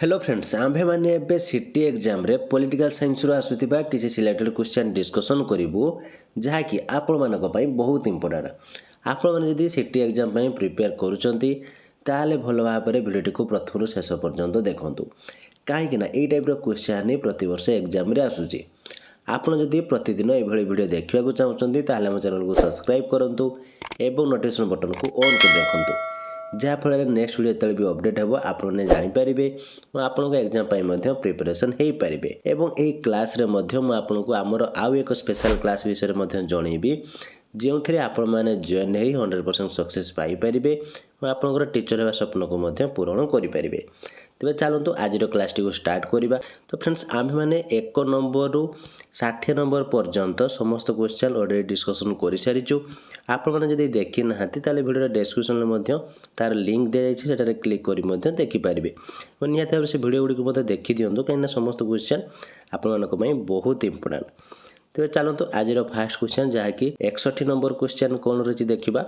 Hello friends आम्भे माने एबे city exam रे पॉलिटिकल साइंस रो आसुतिबा किछि सिलेक्टेड क्वेश्चन डिस्कशन करिवु जहा कि आपण मानक पई बहुत इंपोर्टेंट। आपण माने जदी सिटी एग्जाम पई प्रिपेयर करूचंती ताले भलो भाबरे वीडियो को प्रथम शेष पर्यंत देखंतु काहे कि ना एई टाइप रो क्वेश्चन नै प्रति वर्ष एग्जाम रे आसुची। आपण जदी प्रतिदिन ए भली वीडियो देखिबा को चाहउचंती ताले हम चैनल को सब्सक्राइब करंतु एवं नोटिफिकेशन बटन को ऑन कर रखंतु जहाँफल नेक्स्ट वीडियो जो भी अपडेट हे आपने जानीपारे और आपको एग्जाम प्रिपरेशन हो पारे। एवं यही क्लास रे आपको आमर आउ एक स्पेशल क्लास विषय में जनइबी जो थे आपण मैंने जॉइन हो 100% सक्सेस पाइपर और आपंकर टीचर होगा स्वप्न को पूरण करेंगे। तेज चलतु आज क्लास टी को स्टार्ट करवा। तो फ्रेंड्स आम मैंने 1 नंबर रु 60 नंबर पर्यंत समस्त क्वेश्चन अलरेडी डिस्कसन कर सारीचु। आपने जब देखी ना ताले वीडियो डिस्क्रिप्शन में तार लिंक दी जाए क्लिक कर देखिपारे और निहत भाव से वीडियो गुड़ी देखी दिंतु कहीं समस्त क्वेश्चन आपण बहुत इंपोर्टेंट। तेज चलतु आज फास्ट क्वेश्चन जहाँकि 61 नंबर क्वेश्चन कौन रही देखा।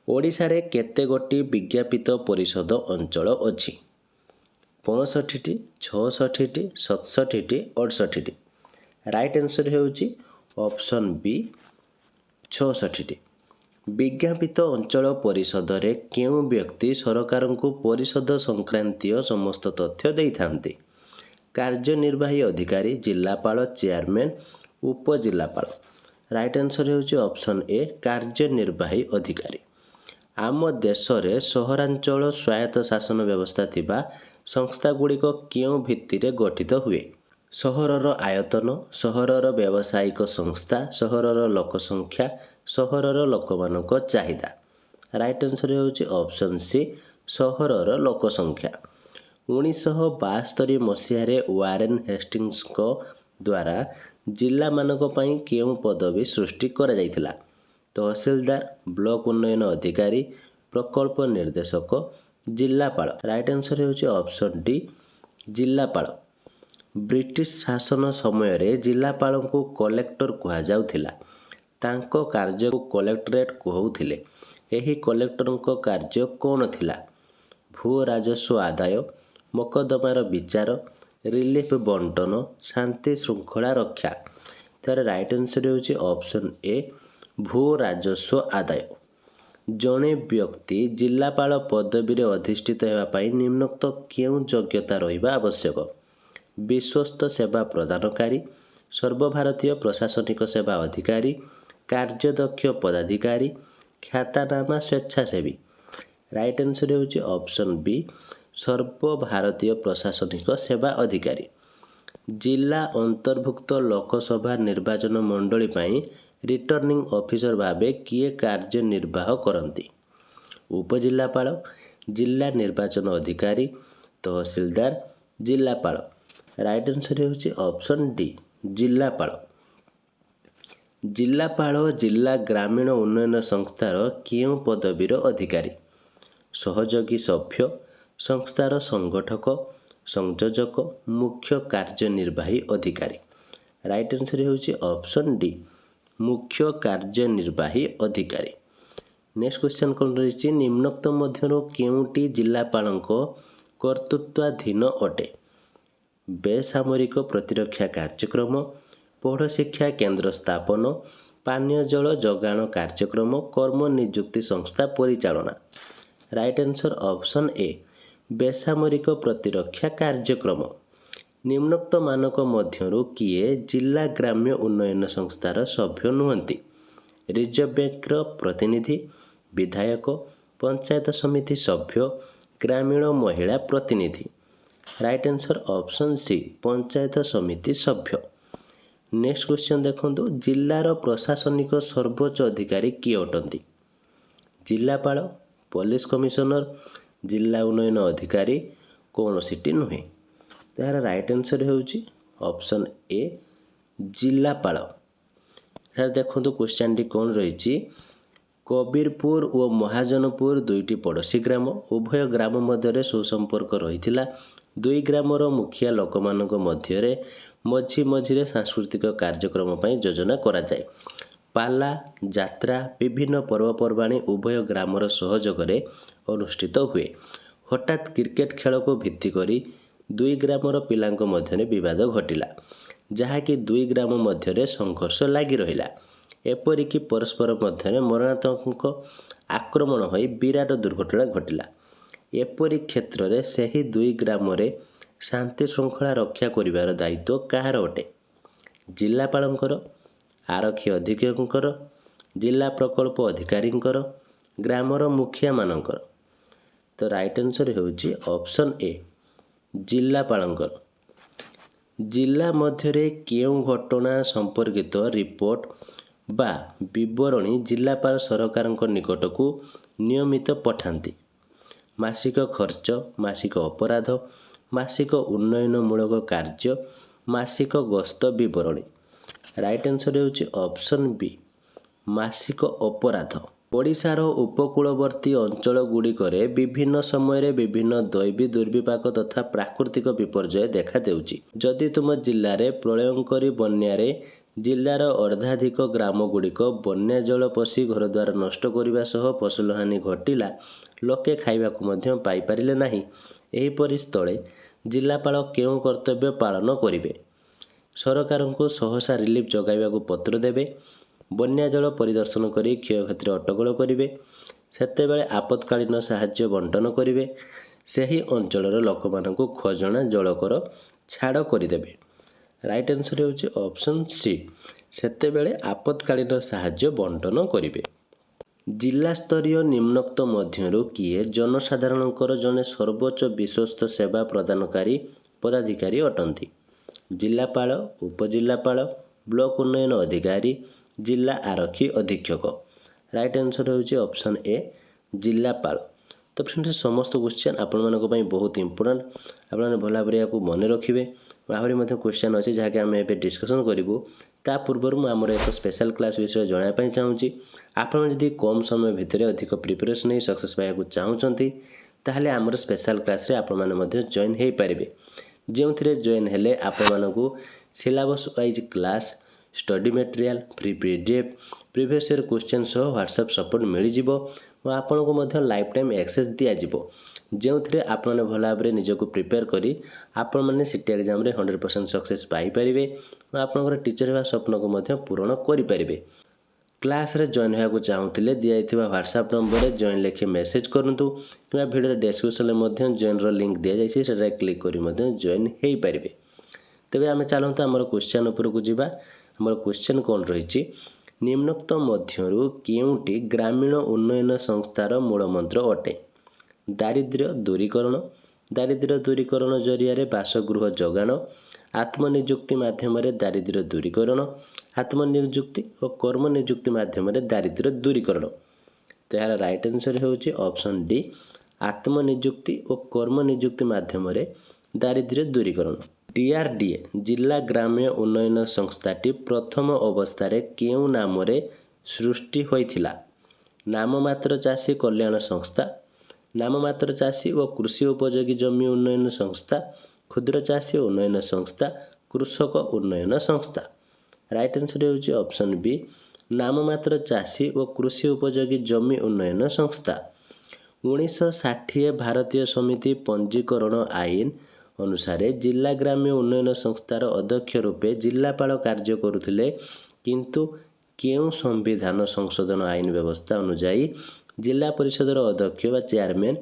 ओडिशा रे केते गोटी विज्ञापित परिषद अंचल अच्छी 65टी 66टी 67टी 68टी। राइट आंसर होउची ऑप्शन बी 66टी। विज्ञापित अंचल परिषद रे केउं व्यक्ति सरकार को परिषद संक्रांतीय समस्त तथ्य देइथांती। कार्यनिर्वाही अधिकारी जिलापाल चेयरमैन उपजिलापाल। राइट आंसर होउची ऑप्शन ए कार्यनिर्वाही अधिकारी। आम देश रे सहरांचल स्वायत्त शासन व्यवस्था थिबा संस्था गुड़िक केउं भित्तिरे गठित हुए। सहरर आयतन सहरर व्यावसायिक संस्था सहरर लोकसंख्या सहरर लोकमानक चाहिदा। राइट आंसर होउची ऑप्शन सी सहरर लोकसंख्या। 1972 मसीह रे वारेन हेस्टिंग्स को द्वारा जिला मानक पई केउं पदवी सृष्टि करा जायतिला। तहसीलदार ब्लॉक उन्नयन अधिकारी प्रकल्प निर्देशक जिलापाल। राइट आंसर होउची ऑप्शन डी जिलापाल। ब्रिटिश शासन समय रे जिलापाल को कलेक्टर कहा जाउथिला। तांको कार्य को कलेक्टरेट कहउथिले। एही कलेक्टर को कार्य कौन थिला? भू राजस्व आदाय मकदमार विचार रिलीफ बंटन शांति श्रृंखला रक्षा। तार राइट आंसर होउची ऑप्शन ए भू राजस्व आदाय। जड़े व्यक्ति जिलापाल पदवी रे अधिष्ठित होगापाई निम्नोक्त केउं योग्यता रहिबा आवश्यक? विश्वस्त सेवा प्रदानकारी सर्वभारतीय प्रशासनिक सेवा अधिकारी कार्यदक्ष पदाधिकारी ख्यातनामा स्वेच्छासेवी। राइट आंसर होउची ऑप्शन बी सर्वभारतीय प्रशासनिक सेवा अधिकारी। जिला अंतर्भुक्त लोकसभा निर्वाचन मंडली पाई रिटर्निंग ऑफिसर भावे किए कार्यनिर्वाह करती? उपजिलापाल जिला निर्वाचन अधिकारी तहसीलदार जिलापाल। राइट आंसर होउची ऑप्शन डी जिलापाल। जिलापाल जिला ग्रामीण उन्नयन संस्थार केउं पदवीर अधिकारी? सहयोगी सभ्य संस्थार संगठक संयोजक मुख्य कार्यनिर्वाही अधिकारी। राइट आंसर होउची ऑप्शन डी मुख्य कार्यनिर्वाही अधिकारी। नेक्स्ट क्वेश्चन कौन रही? निम्नोक्त मध्यरु केउंटी जिलापालको कर्तृत्वाधीन अटे? बेसामरिक प्रतिरक्षा कार्यक्रम पौढ़ शिक्षा केंद्र स्थापन पानीय जल जगाण कार्यक्रम कर्म नियुक्ति संस्था परिचालना। राइट आंसर ऑप्शन ए बेसामरिक प्रतिरक्षा कार्यक्रम। निम्नोक्त मानक मध्यरु किए जिला ग्राम्य उन्नयन संस्थार सभ्य नुहंती? रिजर्व बैंक प्रतिनिधि विधायक पंचायत समिति सभ्य ग्रामीण महिला प्रतिनिधि। Right answer option C panchayat समिति सभ्य। नेक्स्ट क्वेश्चन देखंतु जिलार प्रशासनिक सर्वोच्च अधिकारी किए अटंती? जिलापाल पुलिस कमिशनर जिला उन्नयन अधिकारी कौन सिटी नुहे? तार राइट आंसर होउची ऑप्शन ए जिलापाल। देखो क्वेश्चन टी कौन रही? कबीरपुर और महाजनपुर दुईटी पड़ोशी ग्राम उभय ग्राम मध्य सुसंपर्क रही। दुई ग्रामर मुखिया लोक मध्य मझी मझीरे सांस्कृतिक कार्यक्रम पर योजना करा जाए। पाला जात्रा विभिन्न पर्वपर्वाणी उभय ग्रामर सहयोग अनुष्ठित हुए। हठात क्रिकेट खेल को भित्ति करी ଦୁଇ ଗ୍ରାମର ପିଲାଙ୍କ ମଧ୍ୟରେ ବିବାଦ ଘଟିଲା, ଯାହାକି ଦୁଇ ଗ୍ରାମ ମଧ୍ୟରେ ସଂଘର୍ଷ ଲାଗି ରହିଲା। ଏପରିକି ପରସ୍ପର ମଧ୍ୟରେ ମରଣାନ୍ତକ ଆକ୍ରମଣ ହୋଇ ବିରାଟ ଦୁର୍ଘଟଣା ଘଟିଲା। ଏପରି କ୍ଷେତ୍ରରେ ସେହି ଦୁଇ ଗ୍ରାମରେ ଶାନ୍ତି ଶୃଙ୍ଖଳା ରକ୍ଷା କରିବାର ଦାୟିତ୍ୱ କାହାର ଅଟେ? ଜିଲ୍ଲାପାଳଙ୍କର, ଆରକ୍ଷୀ ଅଧୀକ୍ଷକଙ୍କର, ଜିଲ୍ଲା ପ୍ରକଳ୍ପ ଅଧିକାରୀଙ୍କର, ଗ୍ରାମର ମୁଖିଆମାନଙ୍କର। ତ ରାଇଟ୍ ଆନ୍ସର୍ ହେଉଛି ଅପସନ୍ ଏ, ଜିଲ୍ଲାପାଳଙ୍କର। ଜିଲ୍ଲା ମଧ୍ୟରେ କେଉଁ ଘଟଣା ସମ୍ପର୍କିତ ରିପୋର୍ଟ ବା ବିବରଣୀ ଜିଲ୍ଲାପାଳ ସରକାରଙ୍କ ନିକଟକୁ ନିୟମିତ ପଠାନ୍ତି? ମାସିକ ଖର୍ଚ୍ଚ, ମାସିକ ଅପରାଧ, ମାସିକ ଉନ୍ନୟନମୂଳକ କାର୍ଯ୍ୟ, ମାସିକ ଗସ୍ତ ବିବରଣୀ। ରାଇଟ୍ ଆନ୍ସର୍ ହେଉଛି ଅପସନ୍ ବି, ମାସିକ ଅପରାଧ। ଓଡ଼ିଶାର ଉପକୂଳବର୍ତ୍ତୀ ଅଞ୍ଚଳଗୁଡ଼ିକରେ ବିଭିନ୍ନ ସମୟରେ ବିଭିନ୍ନ ଦୈବୀ ଦୁର୍ବିପାକ ତଥା ପ୍ରାକୃତିକ ବିପର୍ଯ୍ୟୟ ଦେଖାଦେଉଛି। ଯଦି ତୁମ ଜିଲ୍ଲାରେ ପ୍ରଳୟଙ୍କରୀ ବନ୍ୟାରେ ଜିଲ୍ଲାର ଅର୍ଦ୍ଧାଧିକ ଗ୍ରାମଗୁଡ଼ିକ ବନ୍ୟା ଜଳ ପଶି ଘରଦ୍ୱାର ନଷ୍ଟ କରିବା ସହ ଫସଲହାନି ଘଟିଲା, ଲୋକେ ଖାଇବାକୁ ମଧ୍ୟ ପାଇପାରିଲେ ନାହିଁ, ଏହିପରି ସ୍ଥଳେ ଜିଲ୍ଲାପାଳ କେଉଁ କର୍ତ୍ତବ୍ୟ ପାଳନ କରିବେ? ସରକାରଙ୍କୁ ସହସା ରିଲିଫ୍ ଯୋଗାଇବାକୁ ପତ୍ର ଦେବେ, ବନ୍ୟା ଜଳ ପରିଦର୍ଶନ କରି କ୍ଷୟକ୍ଷତିର ଅଟକଳ କରିବେ, ସେତେବେଳେ ଆପତ୍କାଳୀନ ସାହାଯ୍ୟ ବଣ୍ଟନ କରିବେ, ସେହି ଅଞ୍ଚଳର ଲୋକମାନଙ୍କୁ ଖଜଣା ଜଳକର ଛାଡ଼ କରିଦେବେ। ରାଇଟ୍ ଆନ୍ସର୍ ହେଉଛି ଅପସନ୍ ସି, ସେତେବେଳେ ଆପତ୍କାଳୀନ ସାହାଯ୍ୟ ବଣ୍ଟନ କରିବେ। ଜିଲ୍ଲାସ୍ତରୀୟ ନିମ୍ନୋକ୍ତ ମଧ୍ୟରୁ କିଏ ଜନସାଧାରଣଙ୍କର ଜଣେ ସର୍ବୋଚ୍ଚ ବିଶ୍ୱସ୍ତ ସେବା ପ୍ରଦାନକାରୀ ପଦାଧିକାରୀ ଅଟନ୍ତି? ଜିଲ୍ଲାପାଳ, ଉପଜିଲ୍ଲାପାଳ, ବ୍ଲକ ଉନ୍ନୟନ ଅଧିକାରୀ, ଜିଲ୍ଲା ଆରକ୍ଷୀ ଅଧୀକ୍ଷକ। ରାଇଟ୍ ଆନ୍ସର୍ ହେଉଛି ଅପସନ୍ ଏ, ଜିଲ୍ଲାପାଳ। ତ ଫ୍ରେଣ୍ଡସ୍, ସମସ୍ତ କ୍ୱେଶ୍ଚନ୍ ଆପଣମାନଙ୍କ ପାଇଁ ବହୁତ ଇମ୍ପୋର୍ଟାଣ୍ଟ। ଆପଣମାନେ ଭଲ ଭାବରେ ଏହାକୁ ମନେ ରଖିବେ। ଆହୁରି ମଧ୍ୟ କ୍ୱେଶ୍ଚନ୍ ଅଛି ଯାହାକି ଆମେ ଏବେ ଡିସ୍କସନ୍ କରିବୁ। ତା ପୂର୍ବରୁ ମୁଁ ଆମର ଏକ ସ୍ପେଶାଲ କ୍ଲାସ୍ ବିଷୟରେ ଜଣାଇବା ପାଇଁ ଚାହୁଁଛି। ଆପଣ ଯଦି କମ୍ ସମୟ ଭିତରେ ଅଧିକ ପ୍ରିପାରେସନ୍ ନେଇ ସକ୍ସେସ୍ ପାଇବାକୁ ଚାହୁଁଛନ୍ତି, ତାହେଲେ ଆମର ସ୍ପେଶାଲ କ୍ଲାସ୍ରେ ଆପଣମାନେ ମଧ୍ୟ ଜଏନ୍ ହୋଇପାରିବେ। ଯେଉଁଥିରେ ଜଏନ୍ ହେଲେ ଆପଣମାନଙ୍କୁ syllabus wise class, study material, free PDF, previous year question ସହ ହ୍ୱାଟ୍ସଆପ୍ ସପୋର୍ଟ ମିଳିଯିବ ଓ ଆପଣଙ୍କୁ ମଧ୍ୟ ଲାଇଫ୍ ଟାଇମ୍ ଆକ୍ସେସ୍ ଦିଆଯିବ, ଯେଉଁଥିରେ ଆପଣମାନେ ଭଲ ଭାବରେ ନିଜକୁ ପ୍ରିପେୟାର କରି ଆପଣମାନେ ସିଟି ଏକ୍ଜାମ୍ରେ 100% ସକ୍ସେସ୍ ପାଇପାରିବେ ଓ ଆପଣଙ୍କର ଟିଚର୍ ହେବା ସ୍ୱପ୍ନକୁ ମଧ୍ୟ ପୂରଣ କରିପାରିବେ। କ୍ଲାସ୍ରେ ଜଏନ୍ ହେବାକୁ ଚାହୁଁଥିଲେ ଦିଆଯାଇଥିବା ହ୍ୱାଟ୍ସଆପ୍ ନମ୍ବରରେ ଜଏନ୍ ଲେଖି ମେସେଜ୍ କରନ୍ତୁ କିମ୍ବା ଭିଡ଼ିଓର ଡେସ୍କ୍ରିପ୍ସନ୍ରେ ମଧ୍ୟ ଜଏନ୍ର ଲିଙ୍କ୍ ଦିଆଯାଇଛି, ସେଠାରେ କ୍ଲିକ୍ କରି ମଧ୍ୟ ଜଏନ୍ ହୋଇପାରିବେ। ତେବେ ଆମେ ଚାଲନ୍ତୁ ଆମର କ୍ୱେଶ୍ଚନ୍ ଉପରକୁ ଯିବା। ଆମର କ୍ୱେଶ୍ଚନ୍ କ'ଣ ରହିଛି? ନିମ୍ନୋକ୍ତ ମଧ୍ୟରୁ କେଉଁଟି ଗ୍ରାମୀଣ ଉନ୍ନୟନ ସଂସ୍ଥାର ମୂଳମନ୍ତ୍ର ଅଟେ? ଦାରିଦ୍ର୍ୟ ଦୂରୀକରଣ, ଦାରିଦ୍ର୍ୟ ଦୂରୀକରଣ ଜରିଆରେ ବାସଗୃହ ଯୋଗାଣ, ଆତ୍ମନିଯୁକ୍ତି ମାଧ୍ୟମରେ ଦାରିଦ୍ର୍ୟ ଦୂରୀକରଣ, ଆତ୍ମନିଯୁକ୍ତି ଓ କର୍ମନିଯୁକ୍ତି ମାଧ୍ୟମରେ ଦାରିଦ୍ର୍ୟ ଦୂରୀକରଣ। ତ ଏହାର ରାଇଟ୍ ଆନ୍ସର୍ ହେଉଛି ଅପସନ୍ ଡି, ଆତ୍ମନିଯୁକ୍ତି ଓ କର୍ମନିଯୁକ୍ତି ମାଧ୍ୟମରେ ଦାରିଦ୍ର୍ୟ ଦୂରୀକରଣ। DRDA ଜିଲ୍ଲା ଗ୍ରାମ୍ୟ ଉନ୍ନୟନ ସଂସ୍ଥାଟି ପ୍ରଥମ ଅବସ୍ଥାରେ କେଉଁ ନାମରେ ସୃଷ୍ଟି ହୋଇଥିଲା? ନାମମାତ୍ର ଚାଷୀ କଲ୍ୟାଣ ସଂସ୍ଥା, ନାମମାତ୍ର ଚାଷୀ ଓ କୃଷି ଉପଯୋଗୀ ଜମି ଉନ୍ନୟନ ସଂସ୍ଥା, କ୍ଷୁଦ୍ର ଚାଷୀ ଉନ୍ନୟନ ସଂସ୍ଥା, କୃଷକ ଉନ୍ନୟନ ସଂସ୍ଥା। ରାଇଟ୍ ଆନ୍ସର୍ ହେଉଛି ଅପସନ୍ ବି, ନାମମାତ୍ର ଚାଷୀ ଓ କୃଷି ଉପଯୋଗୀ ଜମି ଉନ୍ନୟନ ସଂସ୍ଥା। 1960 ଭାରତୀୟ ସମିତି ପଞ୍ଜୀକରଣ ଆଇନ ଅନୁସାରେ ଜିଲ୍ଲା ଗ୍ରାମ୍ୟ ଉନ୍ନୟନ ସଂସ୍ଥାର ଅଧ୍ୟକ୍ଷ ରୂପେ ଜିଲ୍ଲାପାଳ କାର୍ଯ୍ୟ କରୁଥିଲେ, କିନ୍ତୁ କେଉଁ ସମ୍ବିଧାନ ସଂଶୋଧନ ଆଇନ ବ୍ୟବସ୍ଥା ଅନୁଯାୟୀ ଜିଲ୍ଲା ପରିଷଦର ଅଧ୍ୟକ୍ଷ ବା ଚେୟାରମ୍ୟାନ୍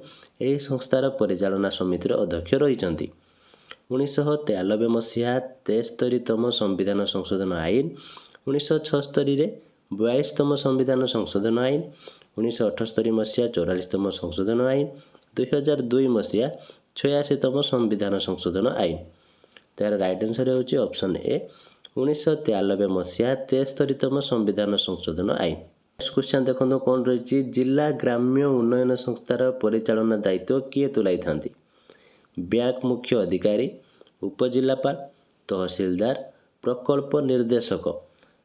ଏହି ସଂସ୍ଥାର ପରିଚାଳନା ସମିତିର ଅଧ୍ୟକ୍ଷ ରହିଛନ୍ତି? 1993 ମସିହା 73ତମ ସମ୍ବିଧାନ ସଂଶୋଧନ ଆଇନ, 1976ରେ 42ତମ ସମ୍ବିଧାନ ସଂଶୋଧନ ଆଇନ, 1978 ମସିହା 44ତମ ସଂଶୋଧନ ଆଇନ, 2002 ମସିହା 86ତମ ସମ୍ବିଧାନ ସଂଶୋଧନ ଆଇନ। ତାର ରାଇଟ୍ ଆନ୍ସର୍ ହେଉଛି ଅପସନ୍ ଏ, 1993 ମସିହା 73ତମ ସମ୍ବିଧାନ ସଂଶୋଧନ ଆଇନ। ନେକ୍ସଟ କ୍ୱେଶ୍ଚନ୍ ଦେଖନ୍ତୁ କ'ଣ ରହିଛି? ଜିଲ୍ଲା ଗ୍ରାମ୍ୟ ଉନ୍ନୟନ ସଂସ୍ଥାର ପରିଚାଳନା ଦାୟିତ୍ୱ କିଏ ତୁଲାଇଥାନ୍ତି? ବ୍ୟାଙ୍କ ମୁଖ୍ୟ ଅଧିକାରୀ, ଉପଜିଲ୍ଲାପାଳ, ତହସିଲଦାର, ପ୍ରକଳ୍ପ ନିର୍ଦ୍ଦେଶକ।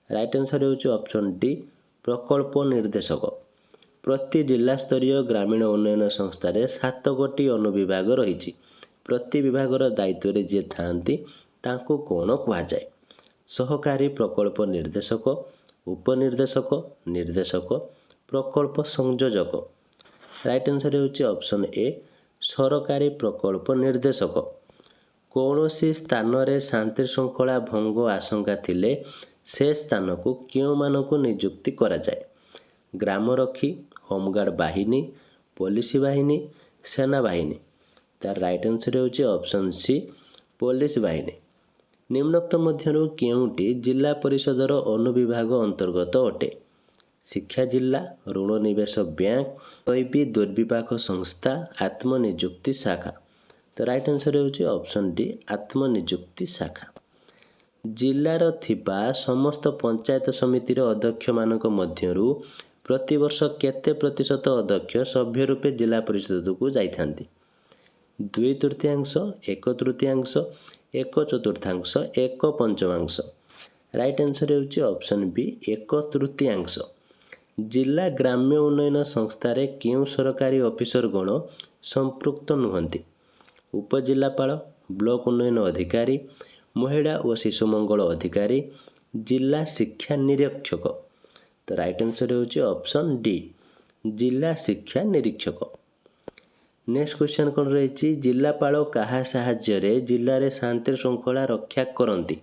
ରାଇଟ୍ ଆନ୍ସର୍ ହେଉଛି ଅପସନ୍ ଡି, ପ୍ରକଳ୍ପ ନିର୍ଦ୍ଦେଶକ। ପ୍ରତି ଜିଲ୍ଲାସ୍ତରୀୟ ଗ୍ରାମୀଣ ଉନ୍ନୟନ ସଂସ୍ଥାରେ 7ଗୋଟି ଅନୁବିଭାଗ ରହିଛି। ପ୍ରତି ବିଭାଗର ଦାୟିତ୍ୱରେ ଯିଏ ଥାଆନ୍ତି ତାଙ୍କୁ କ'ଣ କୁହାଯାଏ? ସହକାରୀ ପ୍ରକଳ୍ପ ନିର୍ଦ୍ଦେଶକ, ଉପନିର୍ଦ୍ଦେଶକ, ନିର୍ଦ୍ଦେଶକ, ପ୍ରକଳ୍ପ ସଂଯୋଜକ। ରାଇଟ୍ ଆନ୍ସର୍ ହେଉଛି ଅପସନ୍ ଏ, ସରକାରୀ ପ୍ରକଳ୍ପ ନିର୍ଦ୍ଦେଶକ। କୌଣସି ସ୍ଥାନରେ ଶାନ୍ତି ଶୃଙ୍ଖଳା ଭଙ୍ଗ ଆଶଙ୍କା ଥିଲେ ସେ ସ୍ଥାନକୁ କେଉଁମାନଙ୍କୁ ନିଯୁକ୍ତି କରାଯାଏ? ଗ୍ରାମରକ୍ଷୀ, ହୋମଗାର୍ଡ଼ ବାହିନୀ, ପୋଲିସ ବାହିନୀ, ସେନାବାହିନୀ। ତାର ରାଇଟ୍ ଆନ୍ସର୍ ହେଉଛି ଅପସନ୍ ସି, ପୋଲିସ ବାହିନୀ। ନିମ୍ନୋକ୍ତ ମଧ୍ୟରୁ କେଉଁଟି ଜିଲ୍ଲା ପରିଷଦର ଅନୁବିଭାଗ ଅନ୍ତର୍ଗତ ଅଟେ? ଶିକ୍ଷା ଜିଲ୍ଲା, ଋଣ ନିବେଶ ବ୍ୟାଙ୍କ, ଦୈବୀ ଦୁର୍ବିପାକ ସଂସ୍ଥା, ଆତ୍ମନିଯୁକ୍ତି ଶାଖା। ତ ରାଇଟ୍ ଆନ୍ସର୍ ହେଉଛି ଅପସନ୍ ଡି, ଆତ୍ମନିଯୁକ୍ତି ଶାଖା। ଜିଲ୍ଲାର ଥିବା ସମସ୍ତ ପଞ୍ଚାୟତ ସମିତିର ଅଧ୍ୟକ୍ଷମାନଙ୍କ ମଧ୍ୟରୁ ପ୍ରତିବର୍ଷ କେତେ ପ୍ରତିଶତ ଅଧ୍ୟକ୍ଷ ସଭ୍ୟ ରୂପେ ଜିଲ୍ଲା ପରିଷଦକୁ ଯାଇଥାନ୍ତି? 2/3, 1/3, 1/4, 1/5। ରାଇଟ୍ ଆନ୍ସର୍ ହେଉଛି ଅପସନ୍ ବି, 1/3। ଜିଲ୍ଲା ଗ୍ରାମ୍ୟ ଉନ୍ନୟନ ସଂସ୍ଥାରେ କେଉଁ ସରକାରୀ ଅଫିସରଗଣ ସମ୍ପୃକ୍ତ ନୁହନ୍ତି? ଉପଜିଲ୍ଲାପାଳ, ବ୍ଲକ ଉନ୍ନୟନ ଅଧିକାରୀ, ମହିଳା ଓ ଶିଶୁ ମଙ୍ଗଳ ଅଧିକାରୀ, ଜିଲ୍ଲା ଶିକ୍ଷା ନିରୀକ୍ଷକ। ତ ରାଇଟ୍ ଆନ୍ସର୍ ହେଉଛି ଅପସନ୍ ଡି, ଜିଲ୍ଲା ଶିକ୍ଷା ନିରୀକ୍ଷକ। ନେକ୍ସଟ କ୍ୱେଶ୍ଚନ୍ କ'ଣ ରହିଛି? ଜିଲ୍ଲାପାଳ କାହା ସାହାଯ୍ୟରେ ଜିଲ୍ଲାରେ ଶାନ୍ତି ଶୃଙ୍ଖଳା ରକ୍ଷା କରନ୍ତି?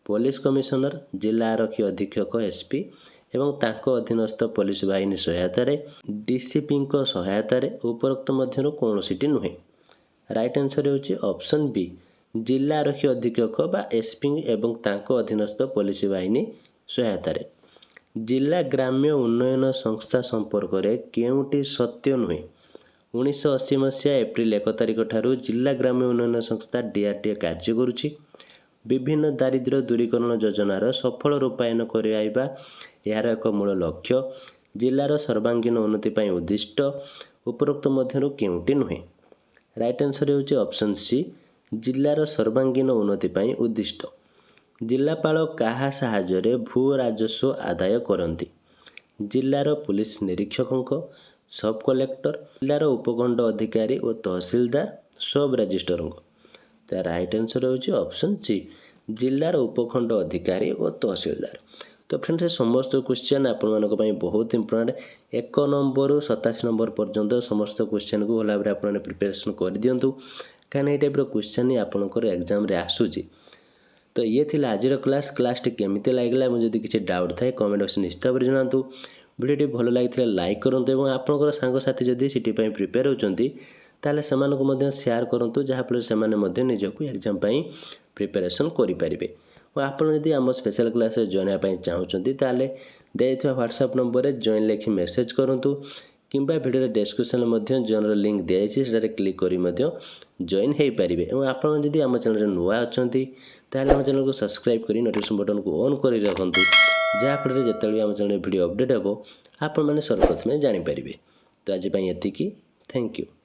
ପୋଲିସ କମିଶନର, ଜିଲ୍ଲା ଆରକ୍ଷୀ ଅଧୀକ୍ଷକ SP ଏବଂ ତାଙ୍କ ଅଧୀନସ୍ଥ ପୋଲିସ ବାହିନୀ ସହାୟତାରେ, DCPଙ୍କ ସହାୟତାରେ, ଉପରୋକ୍ତ ମଧ୍ୟରୁ କୌଣସିଟି ନୁହେଁ। ରାଇଟ୍ ଆନ୍ସର୍ ହେଉଛି ଅପସନ୍ ବି, ଜିଲ୍ଲା ଆରକ୍ଷୀ ଅଧୀକ୍ଷକ ବା SP ଏବଂ ତାଙ୍କ ଅଧୀନସ୍ଥ ପୋଲିସ ବାହିନୀ ସହାୟତାରେ। ଜିଲ୍ଲା ଗ୍ରାମ୍ୟ ଉନ୍ନୟନ ସଂସ୍ଥା ସମ୍ପର୍କରେ କେଉଁଟି ସତ୍ୟ ନୁହେଁ? 1980 ମସିହା ଏପ୍ରିଲ 1 ତାରିଖ ଠାରୁ ଜିଲ୍ଲା ଗ୍ରାମ୍ୟ ଉନ୍ନୟନ ସଂସ୍ଥା DRDA କାର୍ଯ୍ୟ କରୁଛି। ବିଭିନ୍ନ ଦାରିଦ୍ର୍ୟ ଦୂରୀକରଣ ଯୋଜନାର ସଫଳ ରୂପାୟନ କରାଇବା ଏହାର ଏକ ମୂଳ ଲକ୍ଷ୍ୟ। ଜିଲ୍ଲାର ସର୍ବାଙ୍ଗୀନ ଉନ୍ନତି ପାଇଁ ଉଦ୍ଦିଷ୍ଟ। ଉପରୋକ୍ତ ମଧ୍ୟରୁ କେଉଁଟି ନୁହେଁ? ରାଇଟ୍ ଆନ୍ସର୍ ହେଉଛି ଅପସନ୍ ସି, ଜିଲ୍ଲାର ସର୍ବାଙ୍ଗୀନ ଉନ୍ନତି ପାଇଁ ଉଦ୍ଦିଷ୍ଟ। ଜିଲ୍ଲାପାଳ କାହା ସାହାଯ୍ୟରେ ଭୂ ରାଜସ୍ୱ ଆଦାୟ କରନ୍ତି? ଜିଲ୍ଲାର ପୁଲିସ ନିରୀକ୍ଷକଙ୍କ, ସବ୍ କଲେକ୍ଟର, ଜିଲ୍ଲାର ଉପଖଣ୍ଡ ଅଧିକାରୀ ଓ ତହସିଲଦାର, ସବ୍ ରେଜିଷ୍ଟ୍ରାରଙ୍କ। ତା ରାଇଟ୍ ଆନ୍ସର୍ ହେଉଛି ଅପସନ୍ ସି, ଜିଲ୍ଲାର ଉପଖଣ୍ଡ ଅଧିକାରୀ ଓ ତହସିଲଦାର। ତ ଫ୍ରେଣ୍ଡସ୍, ଏ ସମସ୍ତ କ୍ୱେଶ୍ଚନ୍ ଆପଣମାନଙ୍କ ପାଇଁ ବହୁତ ଇମ୍ପୋର୍ଟାଣ୍ଟ। 1 ନମ୍ବରରୁ 87 ନମ୍ବର ପର୍ଯ୍ୟନ୍ତ ସମସ୍ତ କ୍ୱେଶ୍ଚନ୍କୁ ଭଲ ଭାବରେ ଆପଣମାନେ ପ୍ରିପାରେସନ୍ କରିଦିଅନ୍ତୁ, କାହିଁକିନା ଏଇ ଟାଇପ୍ର କ୍ୱେଶ୍ଚନ୍ ହିଁ ଆପଣଙ୍କର ଏକ୍ଜାମ୍ରେ ଆସୁଛି। ତ ଇଏ ଥିଲା ଆଜିର କ୍ଲାସ୍ଟି କେମିତି ଲାଗିଲା ଏବଂ ଯଦି କିଛି ଡାଉଟ୍ ଥାଏ କମେଣ୍ଟ ବକ୍ସରେ ନିଶ୍ଚିତ ଭାବରେ ଜଣାନ୍ତୁ। ଭିଡ଼ିଓଟି ଭଲ ଲାଗିଥିଲେ ଲାଇକ୍ କରନ୍ତୁ ଏବଂ ଆପଣଙ୍କର ସାଙ୍ଗସାଥି ଯଦି ସିଟି ପାଇଁ ପ୍ରିପେୟାର ହେଉଛନ୍ତି ତାହେଲେ ସେମାନଙ୍କୁ ମଧ୍ୟ ସେୟାର କରନ୍ତୁ, ଯାହାଫଳରେ ସେମାନେ ମଧ୍ୟ ନିଜକୁ ଏକ୍ଜାମ୍ ପାଇଁ ପ୍ରିପାରେସନ୍ କରିପାରିବେ। ଓ ଆପଣ ଯଦି ଆମ ସ୍ପେଶାଲ କ୍ଲାସ୍ରେ ଜଏନ୍ ହେବା ପାଇଁ ଚାହୁଁଛନ୍ତି ତାହେଲେ ଦେଇଥିବା ହ୍ୱାଟ୍ସଆପ୍ ନମ୍ବରରେ ଜଏନ୍ ଲେଖି ମେସେଜ୍ କରନ୍ତୁ, କିମ୍ବା ଭିଡ଼ିଓର ଡେସ୍କ୍ରିପସନ୍ରେ ମଧ୍ୟ ଜଏନ୍ର ଲିଙ୍କ୍ ଦିଆଯାଇଛି, ସେଠାରେ କ୍ଲିକ୍ କରି ମଧ୍ୟ ଜଏନ୍ ହୋଇପାରିବେ। ଏବଂ ଆପଣ ଯଦି ଆମ ଚ୍ୟାନେଲରେ ନୂଆ ଅଛନ୍ତି ତାହେଲେ ଆମ ଚ୍ୟାନେଲକୁ ସବସ୍କ୍ରାଇବ୍ କରି ନୋଟିଫିକେସନ୍ ବଟନ୍କୁ ଅନ୍ କରି ରଖନ୍ତୁ, ଯାହାଫଳରେ ଯେତେବେଳେ ବି ଆମ ଚ୍ୟାନେଲରେ ଭିଡ଼ିଓ ଅପଡ଼େଟ୍ ହେବ ଆପଣମାନେ ସର୍ବପ୍ରଥମେ ଜାଣିପାରିବେ। ତ ଆଜି ପାଇଁ ଏତିକି। Thank you.